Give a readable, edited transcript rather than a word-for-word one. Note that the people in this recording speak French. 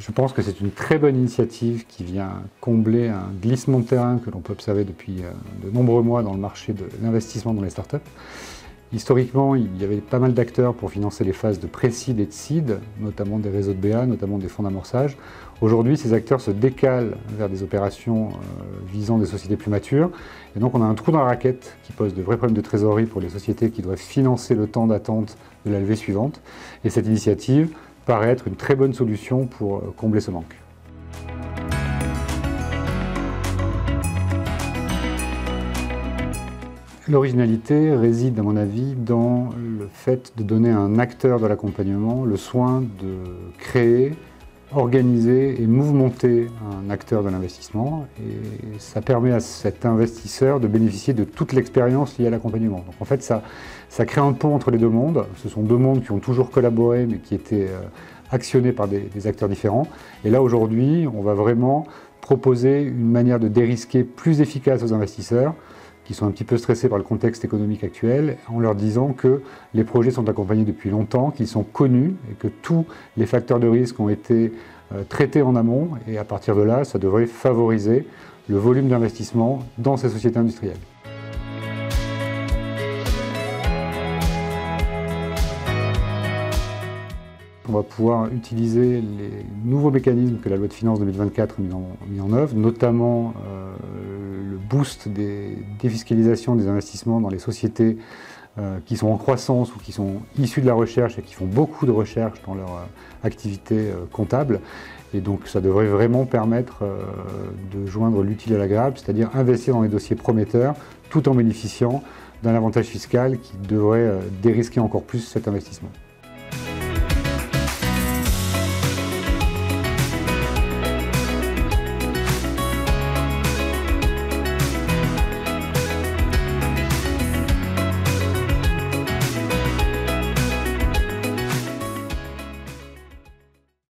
Je pense que c'est une très bonne initiative qui vient combler un glissement de terrain que l'on peut observer depuis de nombreux mois dans le marché de l'investissement dans les startups. Historiquement, il y avait pas mal d'acteurs pour financer les phases de pré-seed et de seed, notamment des réseaux de BA, notamment des fonds d'amorçage. Aujourd'hui, ces acteurs se décalent vers des opérations visant des sociétés plus matures. Et donc, on a un trou dans la raquette qui pose de vrais problèmes de trésorerie pour les sociétés qui doivent financer le temps d'attente de la levée suivante. Et cette initiative paraît être une très bonne solution pour combler ce manque. L'originalité réside, à mon avis, dans le fait de donner à un acteur de l'accompagnement le soin de créer, organiser et mouvementer un acteur de l'investissement. Et ça permet à cet investisseur de bénéficier de toute l'expérience liée à l'accompagnement. Donc en fait, ça crée un pont entre les deux mondes. Ce sont deux mondes qui ont toujours collaboré, mais qui étaient actionnés par des acteurs différents. Et là, aujourd'hui, on va vraiment proposer une manière de dérisquer plus efficace aux investisseurs, qui sont un petit peu stressés par le contexte économique actuel, en leur disant que les projets sont accompagnés depuis longtemps, qu'ils sont connus et que tous les facteurs de risque ont été traités en amont. Et à partir de là, ça devrait favoriser le volume d'investissement dans ces sociétés industrielles. On va pouvoir utiliser les nouveaux mécanismes que la loi de finances 2024 a mis en œuvre, notamment le boost des défiscalisations des investissements dans les sociétés qui sont en croissance ou qui sont issues de la recherche et qui font beaucoup de recherche dans leur activité comptable. Et donc ça devrait vraiment permettre de joindre l'utile à l'agréable, c'est-à-dire investir dans les dossiers prometteurs tout en bénéficiant d'un avantage fiscal qui devrait dérisquer encore plus cet investissement.